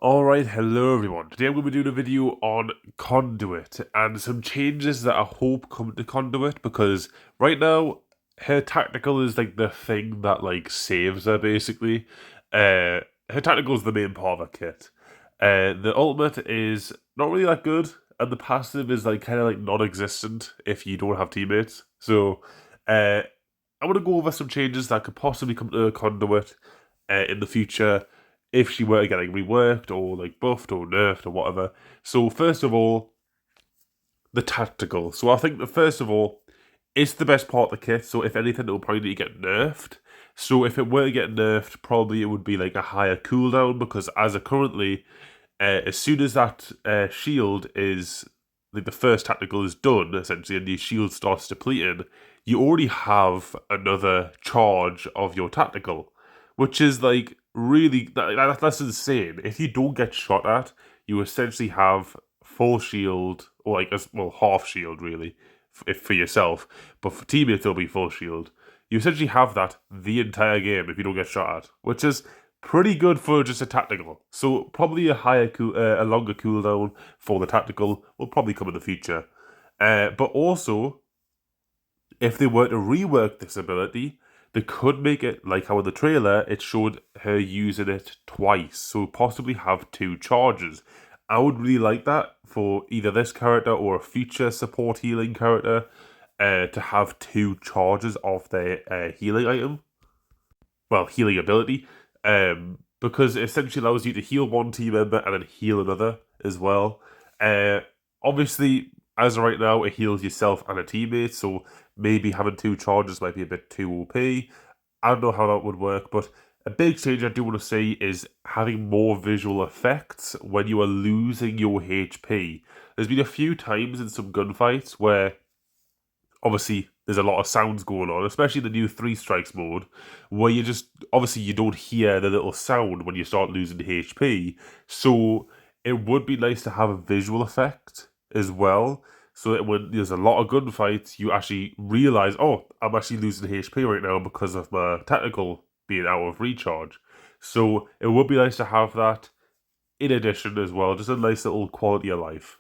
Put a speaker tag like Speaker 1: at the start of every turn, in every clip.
Speaker 1: Alright, hello everyone. Today I'm going to be doing a video on Conduit and some changes that I hope come to Conduit, because right now her tactical is like the thing that like saves her basically. Her tactical is the main part of her kit. The ultimate is not really that good, and the passive is like kind of like non-existent if you don't have teammates. So I'm going to go over some changes that could possibly come to Conduit in the future if she were getting reworked or like buffed or nerfed or whatever. So first of all, the tactical. So I think that first of all, it's the best part of the kit. So if anything, it will probably need to get nerfed. So if it were to get nerfed, probably it would be like a higher cooldown, because as of currently, as soon as that shield is like the first tactical is done essentially, and your shield starts depleting, you already have another charge of your tactical, which is like really that's insane. If you don't get shot at, you essentially have full shield, or like half shield really, if for yourself, but for teammates it'll be full shield. You essentially have that the entire game if you don't get shot at, which is pretty good for just a tactical. So probably a longer cooldown for the tactical will probably come in the future. But also, if they were to rework this ability, they could make it like how in the trailer it showed her using it twice, so possibly have two charges. I would really like that for either this character or a future support healing character, to have two charges of their healing item. Well, healing ability. Because it essentially allows you to heal one team member and then heal another as well. Obviously, as of right now, it heals yourself and a teammate, so maybe having two charges might be a bit too OP. I don't know how that would work, but a big change I do want to see is having more visual effects when you are losing your HP. There's been a few times in some gunfights where obviously there's a lot of sounds going on, especially the new 3 strikes mode, where you just obviously you don't hear the little sound when you start losing HP. So it would be nice to have a visual effect as well, so that when there's a lot of gunfights, you actually realize, oh, I'm actually losing HP right now because of my tactical being out of recharge. So it would be nice to have that in addition as well, just a nice little quality of life.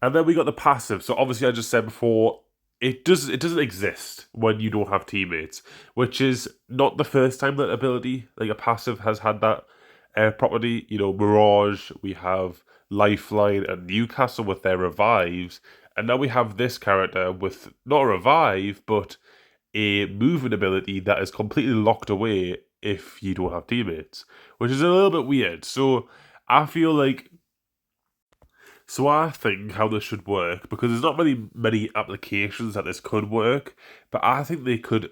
Speaker 1: And then we got the passive. So obviously, I just said before, it doesn't exist when you don't have teammates, which is not the first time that ability, like a passive, has had that property. You know, Mirage, we have Lifeline and Newcastle with their revives, and now we have this character with not a revive, but a movement ability that is completely locked away if you don't have teammates, which is a little bit weird. So I feel like so I think how this should work, because there's not really many applications that this could work, but I think they could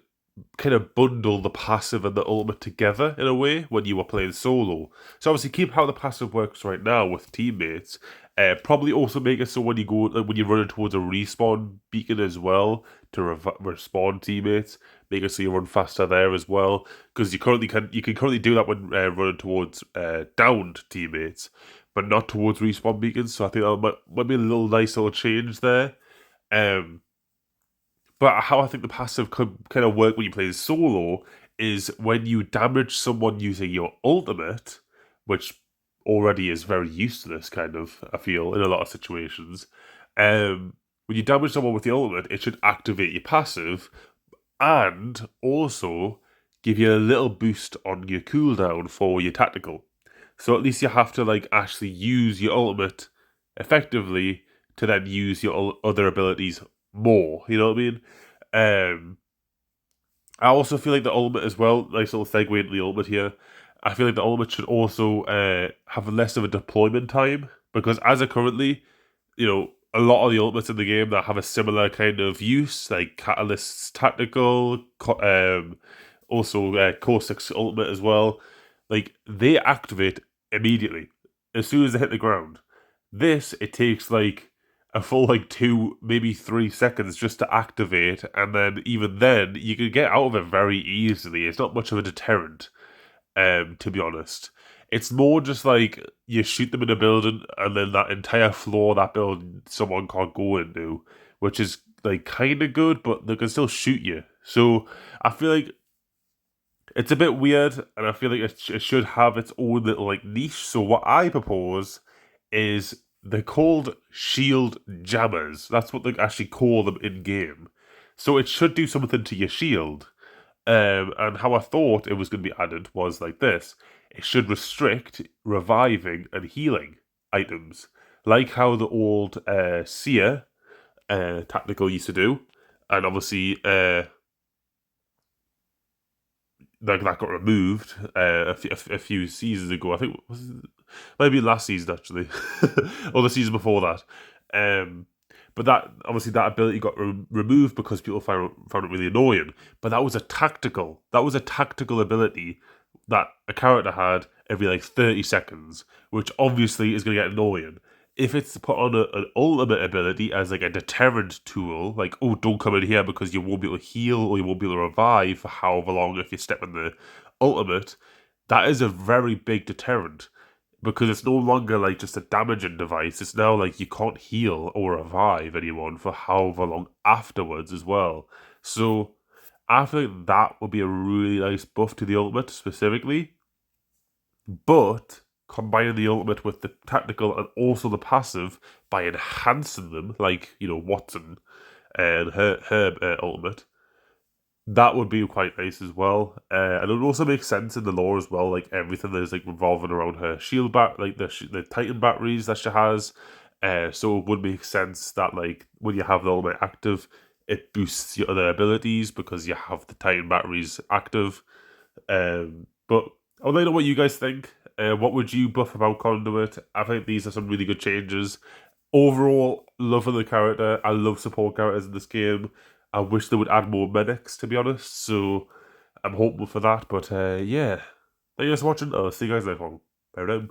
Speaker 1: kind of bundle the passive and the ultimate together in a way when you were playing solo. So obviously keep how the passive works right now with teammates. Probably also make it so when you go, like when you're running towards a respawn beacon as well to respawn teammates, make it so you run faster there as well, because you can currently do that when running towards downed teammates, but not towards respawn beacons. So I think that might be a little nice little change there. Um, but how I think the passive could kind of work when you play solo is when you damage someone using your ultimate, which already is very used to this kind of, I feel, in a lot of situations. When you damage someone with the ultimate, it should activate your passive and also give you a little boost on your cooldown for your tactical. So at least you have to like actually use your ultimate effectively to then use your other abilities more. You know what I mean? Um, I also feel like the ultimate as well. Nice little segue into the ultimate here. I feel like the ultimate should also have less of a deployment time, because as of currently, you know, a lot of the ultimates in the game that have a similar kind of use, like Catalyst's tactical, also Core 6 ultimate as well, like they activate immediately as soon as they hit the ground. This, it takes like a full like 2, maybe 3 seconds just to activate, and then even then you can get out of it very easily. It's not much of a deterrent, to be honest. It's more just like you shoot them in a building, and then that entire floor of that building someone can't go into, which is like kind of good, but they can still shoot you. So I feel like It's a bit weird, and I feel like it should have its own little like niche. So what I propose is they're called shield jammers. That's what they actually call them in game. So it should do something to your shield. And how I thought it was going to be added was like this: it should restrict reviving and healing items, like how the old seer tactical used to do, and obviously like that got removed a few seasons ago. I think maybe last season actually, or the season before that. But that obviously that ability got removed because people found it really annoying. But that was a tactical ability that a character had every like 30 seconds, which obviously is going to get annoying. If it's put on an ultimate ability as like a deterrent tool, like, oh, don't come in here because you won't be able to heal or you won't be able to revive for however long if you step in the ultimate, that is a very big deterrent. Because it's no longer like just a damaging device, it's now like you can't heal or revive anyone for however long afterwards as well. So I feel like that would be a really nice buff to the ultimate specifically. But combining the ultimate with the tactical and also the passive by enhancing them, like, you know, Watson and her ultimate, that would be quite nice as well. And it would also make sense in the lore as well, like everything that is like revolving around her shield like the Titan batteries that she has. So it would make sense that like when you have the ultimate active, it boosts your other abilities because you have the Titan batteries active. But I would like to know what you guys think. What would you buff about Conduit? I think these are some really good changes. Overall, love of the character. I love support characters in this game. I wish they would add more medics, to be honest. So I'm hopeful for that. But yeah, thank you guys for watching. I'll see you guys later. Bye now.